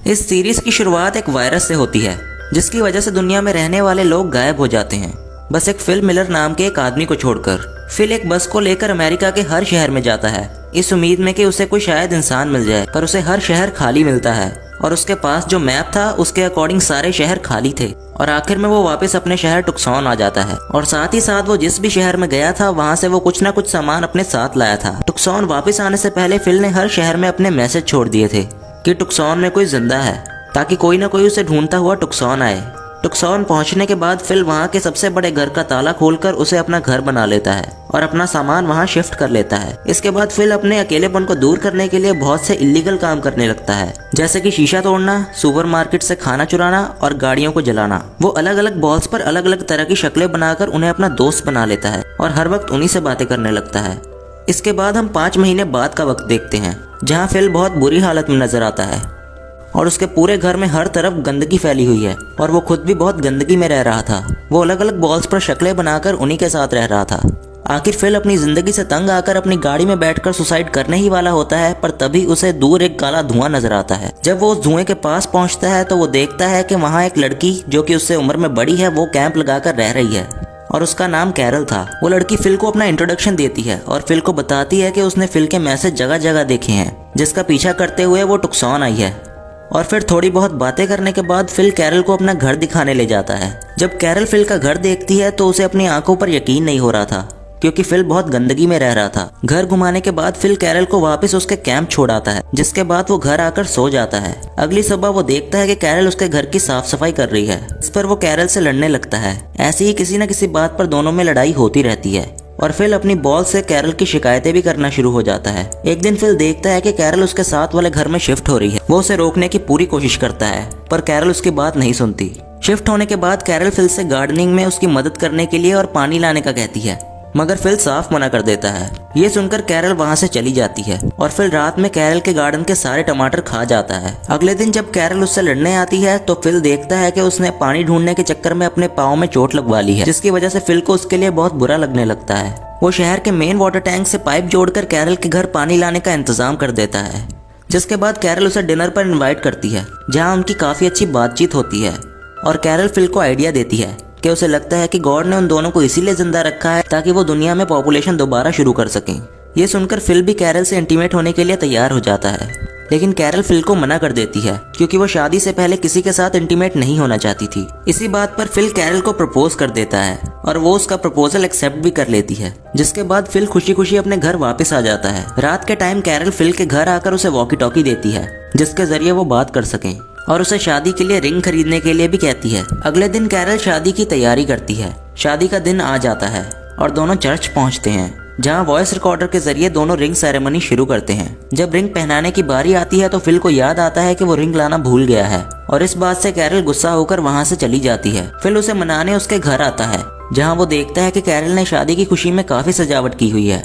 इस सीरीज की शुरुआत एक वायरस से होती है जिसकी वजह से दुनिया में रहने वाले लोग गायब हो जाते हैं, बस एक फिल मिलर नाम के एक आदमी को छोड़कर। फिल एक बस को लेकर अमेरिका के हर शहर में जाता है इस उम्मीद में कि उसे कोई शायद इंसान मिल जाए, पर उसे हर शहर खाली मिलता है और उसके पास जो मैप था उसके अकॉर्डिंग सारे शहर खाली थे। और आखिर में वो वापस अपने शहर टुक्सॉन आ जाता है और साथ ही साथ वो जिस भी शहर में गया था वहाँ से वो कुछ ना कुछ सामान अपने साथ लाया था। टुक्सॉन वापस आने से पहले फिल ने हर शहर में अपने मैसेज छोड़ दिए थे कि टुक्सॉन में कोई जिंदा है, ताकि कोई ना कोई उसे ढूंढता हुआ टुक्सॉन आए। टुक्सॉन पहुंचने के बाद फिल वहां के सबसे बड़े घर का ताला खोलकर उसे अपना घर बना लेता है और अपना सामान वहां शिफ्ट कर लेता है। इसके बाद फिल अपने अकेलेपन को दूर करने के लिए बहुत से इलीगल काम करने लगता है, जैसे कि शीशा तोड़ना, सुपरमार्केट से खाना चुराना और गाड़ियों को जलाना। वो अलग अलग बॉल्स पर अलग अलग तरह की शक्लें बनाकर उन्हें अपना दोस्त बना लेता है और हर वक्त उन्हीं से बातें करने लगता है। इसके बाद हम 5 महीने बाद का वक्त देखते हैं जहाँ फिल बहुत बुरी हालत में नजर आता है और उसके पूरे घर में हर तरफ गंदगी फैली हुई है और वो खुद भी बहुत गंदगी में रह रहा था। वो अलग अलग बॉल्स पर शक्लें बनाकर उन्हीं के साथ रह रहा था। आखिर फिल अपनी जिंदगी से तंग आकर अपनी गाड़ी में बैठकर सुसाइड करने ही वाला होता है, पर तभी उसे दूर एक काला धुआं नजर आता है। जब वो उस धुएं के पास पहुंचता है तो वो देखता है कि वहाँ एक लड़की जो कि उससे उम्र में बड़ी है वो कैंप लगाकर रह रही है और उसका नाम कैरल था। वो लड़की फिल को अपना इंट्रोडक्शन देती है और फिल को बताती है कि उसने फिल के मैसेज जगह जगह देखे हैं जिसका पीछा करते हुए वो टुक्सॉन आई है। और फिर थोड़ी बहुत बातें करने के बाद फिल कैरल को अपना घर दिखाने ले जाता है। जब कैरल फिल का घर देखती है तो उसे अपनी आंखों पर यकीन नहीं हो रहा था, क्योंकि फिल बहुत गंदगी में रह रहा था। घर घुमाने के बाद फिल कैरल को वापस उसके कैंप छोड़ आता है, जिसके बाद वो घर आकर सो जाता है। अगली सुबह वो देखता है कि कैरल उसके घर की साफ सफाई कर रही है। इस पर वो कैरल से लड़ने लगता है। ऐसे ही किसी न किसी बात पर दोनों में लड़ाई होती रहती है और फिल अपनी बॉल से कैरल की शिकायतें भी करना शुरू हो जाता है। एक दिन फिल देखता है कि कैरल उसके साथ वाले घर में शिफ्ट हो रही है। वो उसे रोकने की पूरी कोशिश करता है, पर कैरल उसकी बात नहीं सुनती। शिफ्ट होने के बाद कैरल फिल से गार्डनिंग में उसकी मदद करने के लिए और पानी लाने का कहती है, मगर फिल साफ मना कर देता है। ये सुनकर कैरल वहां से चली जाती है और फिल रात में कैरल के गार्डन के सारे टमाटर खा जाता है। अगले दिन जब कैरल उससे लड़ने आती है तो फिल देखता है कि उसने पानी ढूंढने के चक्कर में अपने पाँव में चोट लगवा ली है, जिसकी वजह से फिल को उसके लिए बहुत बुरा लगने लगता है। वो शहर के मेन वाटर टैंक से पाइप जोड़कर कैरल के घर पानी लाने का इंतजाम कर देता है, जिसके बाद कैरल उसे डिनर पर इन्वाइट करती है, जहाँ उनकी काफी अच्छी बातचीत होती है। और कैरल फिल को आइडिया देती है कि उसे लगता है कि गॉड ने उन दोनों को इसीलिए जिंदा रखा है ताकि वो दुनिया में पॉपुलेशन दोबारा शुरू कर सकें। ये सुनकर फिल भी कैरल से इंटीमेट होने के लिए तैयार हो जाता है, लेकिन कैरल फिल को मना कर देती है क्योंकि वो शादी से पहले किसी के साथ इंटीमेट नहीं होना चाहती थी। इसी बात पर फिल कैरल को प्रपोज कर देता है और वो उसका प्रपोजल एक्सेप्ट भी कर लेती है, जिसके बाद फिल खुशी खुशी अपने घर वापस आ जाता है। रात के टाइम कैरल फिल के घर आकर उसे वॉकी टॉकी देती है जिसके जरिए वो बात कर सकें और उसे शादी के लिए रिंग खरीदने के लिए भी कहती है। अगले दिन कैरल शादी की तैयारी करती है। शादी का दिन आ जाता है और दोनों चर्च पहुंचते हैं, जहां वॉइस रिकॉर्डर के जरिए दोनों रिंग सेरेमनी शुरू करते हैं। जब रिंग पहनाने की बारी आती है तो फिल को याद आता है कि वो रिंग लाना भूल गया है और इस बात से कैरल गुस्सा होकर वहां से चली जाती है। फिल उसे मनाने उसके घर आता है, जहां वो देखता है कि कैरल ने शादी की खुशी में काफी सजावट की हुई है,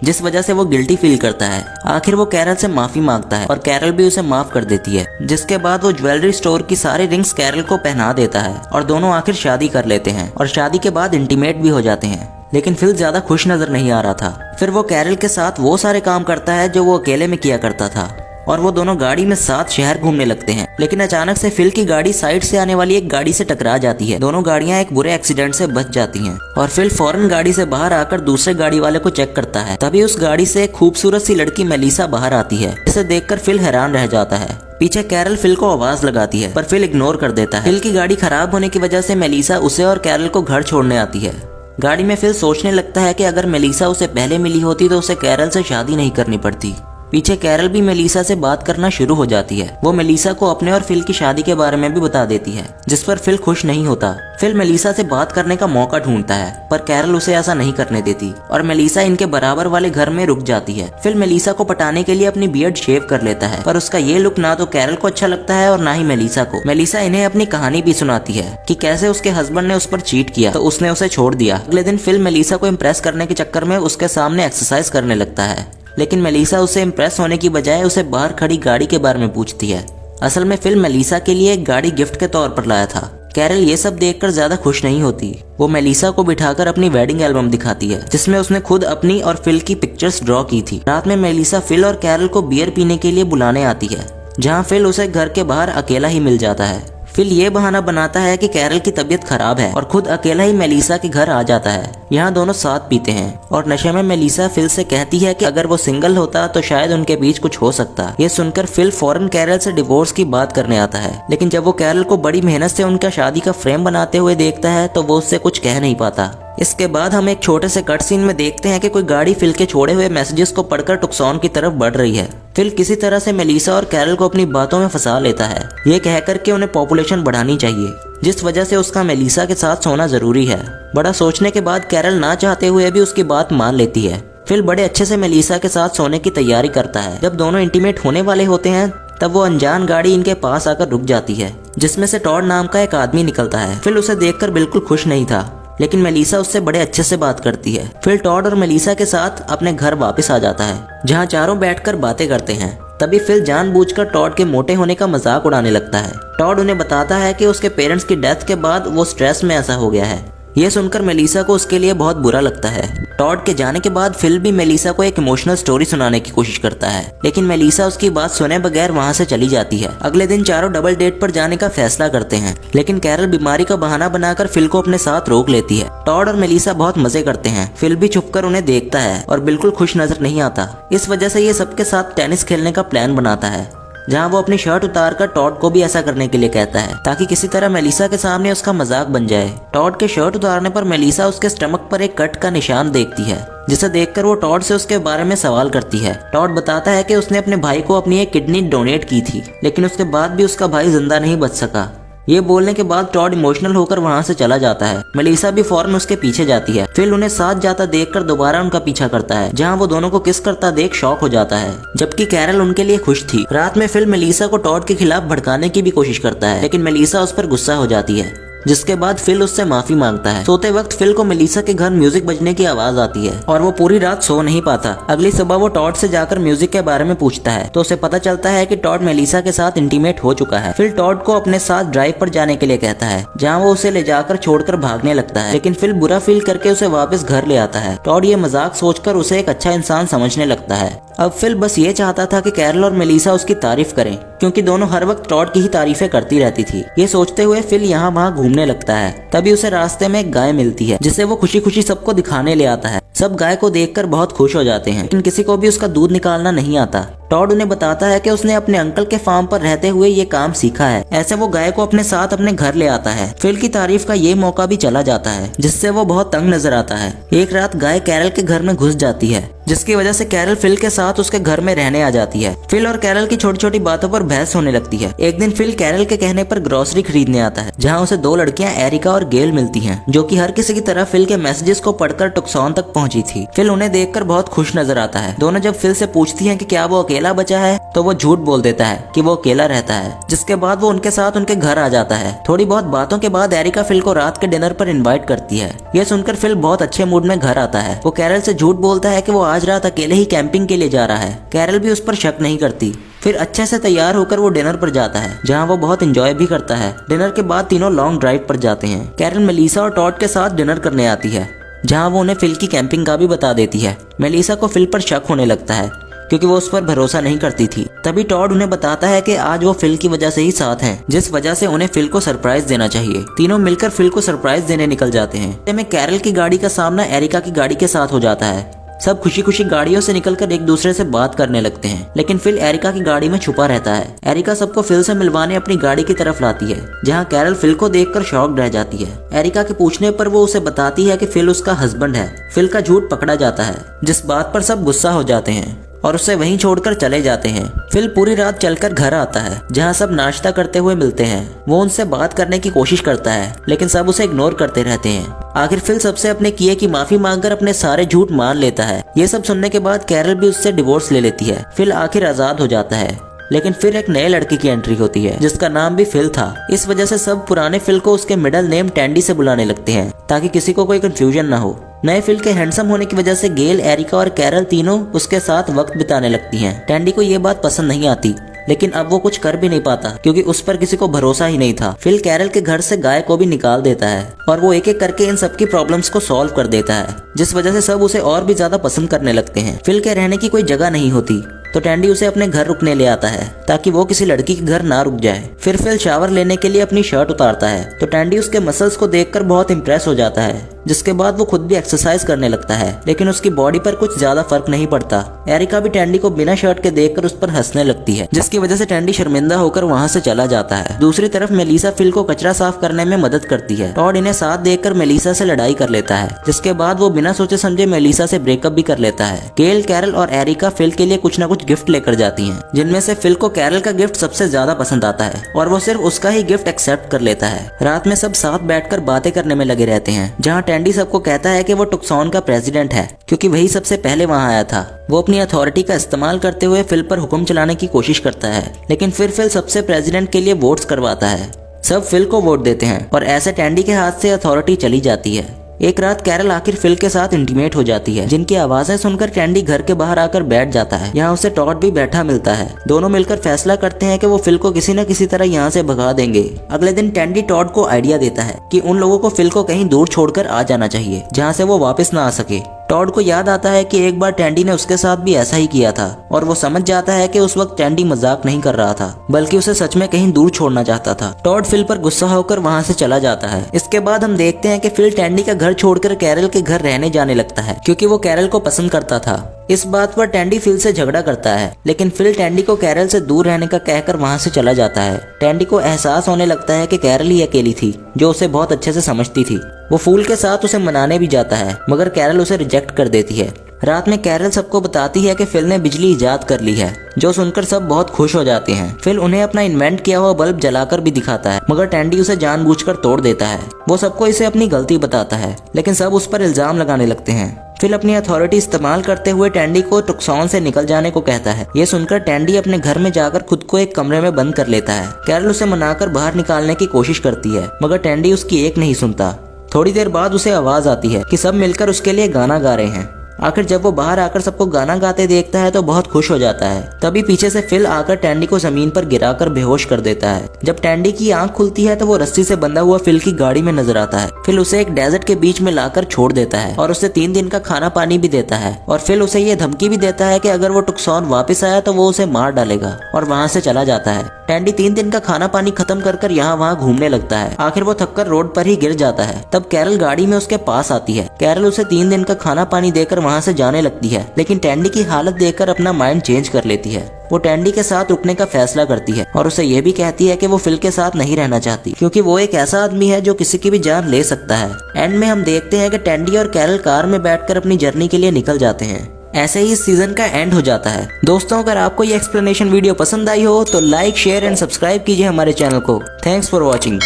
जिस वजह से वो गिल्टी फील करता है। आखिर वो कैरल से माफी मांगता है और कैरल भी उसे माफ कर देती है, जिसके बाद वो ज्वेलरी स्टोर की सारी रिंग्स कैरल को पहना देता है और दोनों आखिर शादी कर लेते हैं और शादी के बाद इंटीमेट भी हो जाते हैं। लेकिन फिल ज्यादा खुश नजर नहीं आ रहा था। फिर वो कैरल के साथ वो सारे काम करता है जो वो अकेले में किया करता था और वो दोनों गाड़ी में साथ शहर घूमने लगते हैं। लेकिन अचानक से फिल की गाड़ी साइड से आने वाली एक गाड़ी से टकरा जाती है। दोनों गाड़ियां एक बुरे एक्सीडेंट से बच जाती हैं और फिल फौरन गाड़ी से बाहर आकर दूसरे गाड़ी वाले को चेक करता है। तभी उस गाड़ी से एक खूबसूरत सी लड़की मेलिसा बाहर आती है, जिसे देखकर फिल हैरान रह जाता है। पीछे कैरल फिल को आवाज लगाती है, पर फिल इग्नोर कर देता है। फिल की गाड़ी खराब होने की वजह से मेलिसा उसे और कैरल को घर छोड़ने आती है। गाड़ी में फिल सोचने लगता है कि अगर मेलिसा उसे पहले मिली होती तो उसे कैरल से शादी नहीं करनी पड़ती। पीछे कैरल भी मेलिसा से बात करना शुरू हो जाती है। वो मेलिसा को अपने और फिल की शादी के बारे में भी बता देती है, जिस पर फिल खुश नहीं होता। फिल मेलिसा से बात करने का मौका ढूंढता है, पर कैरल उसे ऐसा नहीं करने देती और मेलिसा इनके बराबर वाले घर में रुक जाती है। फिल मेलिसा को पटाने के लिए अपनी बियर्ड शेव कर लेता है, पर उसका ये लुक ना तो कैरल को अच्छा लगता है और ना ही मेलिसा को। मेलिसा इन्हें अपनी कहानी भी सुनाती है कि कैसे उसके हस्बैंड ने उस पर चीट किया तो उसने उसे छोड़ दिया। अगले दिन फिल मेलिसा को इम्प्रेस करने के चक्कर में उसके सामने एक्सरसाइज करने लगता है, लेकिन मेलिसा उसे इम्प्रेस होने की बजाय उसे बाहर खड़ी गाड़ी के बारे में पूछती है। असल में फिल मेलिसा के लिए एक गाड़ी गिफ्ट के तौर पर लाया था। कैरल ये सब देखकर ज्यादा खुश नहीं होती। वो मेलिसा को बिठाकर अपनी वेडिंग एल्बम दिखाती है, जिसमें उसने खुद अपनी और फिल की पिक्चर्स ड्रॉ की थी। रात में मेलिसा फिल और कैरल को बियर पीने के लिए बुलाने आती है, जहाँ फिल उसे घर के बाहर अकेला ही मिल जाता है। फिल ये बहाना बनाता है कि कैरल की तबीयत खराब है और खुद अकेला ही मेलिसा के घर आ जाता है। यहाँ दोनों साथ पीते हैं और नशे में मेलिसा फिल से कहती है कि अगर वो सिंगल होता तो शायद उनके बीच कुछ हो सकता। ये सुनकर फिल फौरन कैरल से डिवोर्स की बात करने आता है, लेकिन जब वो कैरल को बड़ी मेहनत से उनका शादी का फ्रेम बनाते हुए देखता है तो वो उससे कुछ कह नहीं पाता। इसके बाद हम एक छोटे से कट सीन में देखते हैं कि कोई गाड़ी फिल के छोड़े हुए मैसेजेस को पढ़कर टुक्सॉन की तरफ बढ़ रही है। फिल किसी तरह से मेलिसा और कैरल को अपनी बातों में फंसा लेता है, ये कहकर के उन्हें पॉपुलेशन बढ़ानी चाहिए, जिस वजह से उसका मेलिसा के साथ सोना जरूरी है। बड़ा सोचने के बाद कैरल ना चाहते हुए भी उसकी बात मान लेती है। फिल बड़े अच्छे से मेलिसा के साथ सोने की तैयारी करता है। जब दोनों इंटीमेट होने वाले होते हैं तब वो अनजान गाड़ी इनके पास आकर रुक जाती है, जिसमें से टॉड नाम का एक आदमी निकलता है। फिल उसे देखकर बिल्कुल खुश नहीं था, लेकिन मेलिसा उससे बड़े अच्छे से बात करती है। फिल टॉड और मेलिसा के साथ अपने घर वापस आ जाता है, जहाँ चारों बैठकर बातें करते हैं। तभी फिल जानबूझकर टॉड के मोटे होने का मजाक उड़ाने लगता है। टॉड उन्हें बताता है कि उसके पेरेंट्स की डेथ के बाद वो स्ट्रेस में ऐसा हो गया है। ये सुनकर मेलिसा को उसके लिए बहुत बुरा लगता है। टॉड के जाने के बाद फिल भी मेलिसा को एक इमोशनल स्टोरी सुनाने की कोशिश करता है, लेकिन मेलिसा उसकी बात सुने बगैर वहाँ से चली जाती है। अगले दिन चारों डबल डेट पर जाने का फैसला करते हैं, लेकिन कैरल बीमारी का बहाना बनाकर फिल को अपने साथ रोक लेती है। टॉड और मेलिसा बहुत मजे करते हैं। फिल भी छुपकर उन्हें देखता है और बिल्कुल खुश नजर नहीं आता। इस वजह से ये सबके साथ टेनिस खेलने का प्लान बनाता है, जहाँ वो अपनी शर्ट उतारकर टॉड को भी ऐसा करने के लिए कहता है, ताकि किसी तरह मेलिसा के सामने उसका मजाक बन जाए। टॉड के शर्ट उतारने पर मेलिसा उसके स्टमक पर एक कट का निशान देखती है, जिसे देखकर वो टॉड से उसके बारे में सवाल करती है। टॉड बताता है कि उसने अपने भाई को अपनी एक किडनी डोनेट की थी, लेकिन उसके बाद भी उसका भाई जिंदा नहीं बच सका। ये बोलने के बाद टॉड इमोशनल होकर वहाँ से चला जाता है। मेलिसा भी फौरन उसके पीछे जाती है। फिल उन्हें साथ जाता देखकर दोबारा उनका पीछा करता है, जहाँ वो दोनों को किस करता देख शॉक हो जाता है, जबकि कैरल उनके लिए खुश थी। रात में फिल मेलिसा को टॉड के खिलाफ भड़काने की भी कोशिश करता है, लेकिन मेलिसा उस पर गुस्सा हो जाती है, जिसके बाद फिल उससे माफी मांगता है। सोते वक्त फिल को मेलिसा के घर म्यूजिक बजने की आवाज आती है और वो पूरी रात सो नहीं पाता। अगली सुबह वो टॉड से जाकर म्यूजिक के बारे में पूछता है, तो उसे पता चलता है कि टॉड मेलिसा के साथ इंटीमेट हो चुका है। फिल टॉड को अपने साथ ड्राइव पर जाने के लिए कहता है, जहाँ वो उसे ले जाकर छोड़कर भागने लगता है, लेकिन फिल बुरा फील करके उसे वापस घर ले आता है। टॉड ये मजाक सोचकर उसे एक अच्छा इंसान समझने लगता है। अब फिल बस ये चाहता था कि कैरल और मेलिसा उसकी तारीफ करें, क्योंकि दोनों हर वक्त टॉड की ही तारीफें करती रहती थी। ये सोचते हुए फिल यहाँ वहाँ घूमने लगता है। तभी उसे रास्ते में एक गाय मिलती है, जिसे वो खुशी खुशी सबको दिखाने ले आता है। सब गाय को देखकर बहुत खुश हो जाते हैं, लेकिन किसी को भी उसका दूध निकालना नहीं आता। टॉड उन्हें बताता है कि उसने अपने अंकल के फार्म पर रहते हुए ये काम सीखा है। ऐसे वो गाय को अपने साथ अपने घर ले आता है। फिल की तारीफ का ये मौका भी चला जाता है, जिससे वो बहुत तंग नजर आता है। एक रात गाय कैरल के घर में घुस जाती है, जिसकी वजह से कैरल फिल के साथ उसके घर में रहने आ जाती है। फिल और कैरल की छोटी छोटी बातों पर बहस होने लगती है। एक दिन फिल कैरल के कहने पर ग्रोसरी खरीदने आता है, जहाँ उसे दो लड़कियां एरिका और गेल मिलती हैं, जो कि हर किसी की तरह फिल के मैसेजेस को पढ़कर टुक्सॉन तक पहुंची थी। फिल उन्हें देखकर बहुत खुश नजर आता है। दोनों जब फिल से पूछती हैं कि क्या वो अकेला बचा है, तो वो झूठ बोल देता है कि वो अकेला रहता है, जिसके बाद वो उनके साथ उनके घर आ जाता है। थोड़ी बहुत बातों के बाद एरिका फिल को रात के डिनर पर इनवाइट करती है। यह सुनकर फिल बहुत अच्छे मूड में घर आता है। वो कैरल से झूठ बोलता है कि वो आज रात अकेले ही कैंपिंग के लिए जा रहा है। कैरल भी उस पर शक नहीं करती। फिर अच्छे से तैयार होकर वो डिनर पर जाता है, जहाँ वो बहुत एंजॉय भी करता है। डिनर के बाद तीनों लॉन्ग ड्राइव पर जाते हैं। कैरल मेलिसा और टॉड के साथ डिनर करने आती है, जहाँ वो उन्हें फिल की कैंपिंग का भी बता देती है। मेलिसा को फिल पर शक होने लगता है, क्योंकि वो उस पर भरोसा नहीं करती थी। तभी टॉड उन्हें बताता है कि आज वो फिल की वजह से ही साथ हैं, जिस वजह से उन्हें फिल को सरप्राइज देना चाहिए। तीनों मिलकर फिल को सरप्राइज देने निकल जाते हैं। में कैरल की गाड़ी का सामना एरिका की गाड़ी के साथ हो जाता है। सब खुशी खुशी गाड़ियों से निकलकर एक दूसरे से बात करने लगते हैं, लेकिन फिल एरिका की गाड़ी में छुपा रहता है। एरिका सबको फिल से मिलवाने अपनी गाड़ी की तरफ लाती है, जहाँ कैरल फिल को देखकर शॉक्ड रह जाती है। एरिका के पूछने पर वो उसे बताती है कि फिल उसका हस्बैंड है। फिल का झूठ पकड़ा जाता है, जिस बात पर सब गुस्सा हो जाते हैं और उसे वहीं छोड़कर चले जाते हैं। फिल पूरी रात चलकर घर आता है, जहाँ सब नाश्ता करते हुए मिलते हैं। वो उनसे बात करने की कोशिश करता है, लेकिन सब उसे इग्नोर करते रहते हैं। आखिर फिल सबसे अपने किए की माफी मांगकर अपने सारे झूठ मान लेता है। ये सब सुनने के बाद कैरल भी उससे डिवोर्स ले लेती है। फिल आखिर आजाद हो जाता है, लेकिन फिर एक नए लड़के की एंट्री होती है, जिसका नाम भी फिल था। इस वजह से सब पुराने फिल को उसके मिडल नेम टैंडी से बुलाने लगते हैं, ताकि किसी को कोई कंफ्यूजन ना हो। नए फिल के हैंडसम होने की वजह से गेल, एरिका और कैरल तीनों उसके साथ वक्त बिताने लगती हैं। टैंडी को ये बात पसंद नहीं आती, लेकिन अब वो कुछ कर भी नहीं पाता, क्योंकि उस पर किसी को भरोसा ही नहीं था। फिल कैरल के घर से गाय को भी निकाल देता है और वो एक एक करके इन सबकी प्रॉब्लम्स को सॉल्व कर देता है, जिस वजह से सब उसे और भी ज्यादा पसंद करने लगते हैं। फिल के रहने की कोई जगह नहीं होती, तो टैंडी उसे अपने घर रुकने ले आता है ताकि वो किसी लड़की के घर ना रुक जाए। फिर फिल शावर लेने के लिए अपनी शर्ट उतारता है तो टैंडी उसके मसल्स को देखकर बहुत इंप्रेस हो जाता है, जिसके बाद वो खुद भी एक्सरसाइज करने लगता है, लेकिन उसकी बॉडी पर कुछ ज्यादा फर्क नहीं पड़ता। एरिका भी टैंडी को बिना शर्ट के देखकर उस पर हंसने लगती है, जिसकी वजह से टैंडी शर्मिंदा होकर वहाँ से चला जाता है। दूसरी तरफ मेलिसा फिल को कचरा साफ करने में मदद करती है। टॉड इन्हें साथ देखकर मेलिसा से लड़ाई कर लेता है, जिसके बाद वो बिना सोचे समझे मेलिसा से ब्रेकअप भी कर लेता है। गेल, कैरल और एरिका फिल के लिए कुछ न कुछ गिफ्ट लेकर जाती हैं, जिनमें से फिल को कैरल का गिफ्ट सबसे ज्यादा पसंद आता है और वो सिर्फ उसका ही गिफ्ट एक्सेप्ट कर लेता है। रात में सब साथ बैठकर बातें करने में लगे रहते हैं, जहाँ टैंडी सबको कहता है कि वो टुक्सॉन का प्रेसिडेंट है क्योंकि वही सबसे पहले वहाँ आया था। वो अपनी अथॉरिटी का इस्तेमाल करते हुए फिल पर हुक्म चलाने की कोशिश करता है, लेकिन फिर फिल सबसे प्रेसिडेंट के लिए वोट्स करवाता है। सब फिल को वोट देते हैं और ऐसे टैंडी के हाथ से अथॉरिटी चली जाती है। एक रात कैरल आखिर फिल के साथ इंटीमेट हो जाती है, जिनकी आवाजें सुनकर टैंडी घर के बाहर आकर बैठ जाता है। यहाँ उसे टॉड भी बैठा मिलता है। दोनों मिलकर फैसला करते हैं कि वो फिल को किसी न किसी तरह यहाँ से भगा देंगे। अगले दिन टैंडी टॉड को आइडिया देता है कि उन लोगों को फिल को कहीं दूर छोड़कर आ जाना चाहिए, जहाँ से वो वापस ना आ सके। टॉड को याद आता है कि एक बार टैंडी ने उसके साथ भी ऐसा ही किया था और वो समझ जाता है कि उस वक्त टैंडी मजाक नहीं कर रहा था, बल्कि उसे सच में कहीं दूर छोड़ना चाहता था। टॉड फिल पर गुस्सा होकर वहाँ से चला जाता है। इसके बाद हम देखते हैं कि फिल टैंडी का घर छोड़कर कैरल के घर रहने जाने लगता है, क्योंकि वो कैरल को पसंद करता था। इस बात पर टैंडी फिल से झगड़ा करता है, लेकिन फिल टैंडी को कैरल से दूर रहने का कहकर वहाँ से चला जाता है। टैंडी को एहसास होने लगता है कि कैरल ही अकेली थी जो उसे बहुत अच्छे से समझती थी। वो फूल के साथ उसे मनाने भी जाता है, मगर कैरल उसे रिजेक्ट कर देती है। रात में कैरल सबको बताती है कि फिल ने बिजली इजाद कर ली है, जो सुनकर सब बहुत खुश हो जाते हैं। फिल उन्हें अपना इन्वेंट किया हुआ बल्ब जलाकर भी दिखाता है, मगर टैंडी उसे जानबूझकर तोड़ देता है। वो सबको इसे अपनी गलती बताता है, लेकिन सब उस पर इल्जाम लगाने लगते हैं। फिल अपनी अथॉरिटी इस्तेमाल करते हुए टैंडी को टुक्सॉन से निकल जाने को कहता है। ये सुनकर टैंडी अपने घर में जाकर खुद को एक कमरे में बंद कर लेता है। कैरल उसे मनाकर बाहर निकालने की कोशिश करती है, मगर टैंडी उसकी एक नहीं सुनता। थोड़ी देर बाद उसे आवाज आती है कि सब मिलकर उसके लिए गाना गा रहे हैं। आखिर जब वो बाहर आकर सबको गाना गाते देखता है तो बहुत खुश हो जाता है। तभी पीछे से फिल आकर टैंडी को जमीन पर गिराकर बेहोश कर देता है। जब टैंडी की आंख खुलती है तो वो रस्सी से बंधा हुआ फिल की गाड़ी में नजर आता है। फिल उसे एक डेजर्ट के बीच में लाकर छोड़ देता है और उसे 3 दिन का खाना पानी भी देता है। और फिल उसे ये धमकी भी देता है कि अगर वो टुक्सॉन वापस आया तो वो उसे मार डालेगा, और वहाँ से चला जाता है। टैंडी 3 दिन का खाना पानी खत्म कर यहाँ वहाँ घूमने लगता है। आखिर वो थककर रोड पर ही गिर जाता है। तब कैरल गाड़ी में उसके पास आती है। कैरल उसे 3 दिन का खाना पानी देकर वहाँ से जाने लगती है, लेकिन टैंडी की हालत देखकर अपना माइंड चेंज कर लेती है। वो टैंडी के साथ रुकने का फैसला करती है और उसे ये भी कहती है कि वो फिल के साथ नहीं रहना चाहती, क्योंकि वो एक ऐसा आदमी है जो किसी की भी जान ले सकता है। एंड में हम देखते हैं कि टैंडी और कैरल कार में बैठकर अपनी जर्नी के लिए निकल जाते हैं। ऐसे ही इस सीजन का एंड हो जाता है। दोस्तों, अगर आपको ये एक्सप्लेनेशन वीडियो पसंद आई हो तो लाइक, शेयर एंड सब्सक्राइब कीजिए हमारे चैनल को। Thanks for watching.